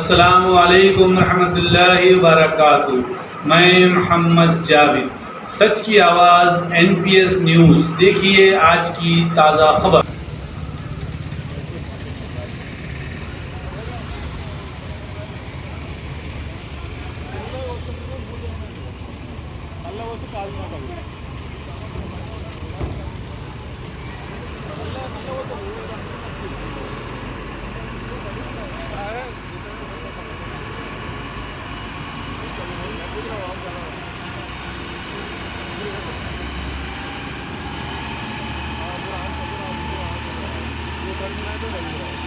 अस्सलामु अलैकुम रहमतुल्लाहि व बरकातुहू। मैं मोहम्मद जावेद, सच की आवाज़ NPS न्यूज़। देखिए आज की ताज़ा खबर। नहीं तो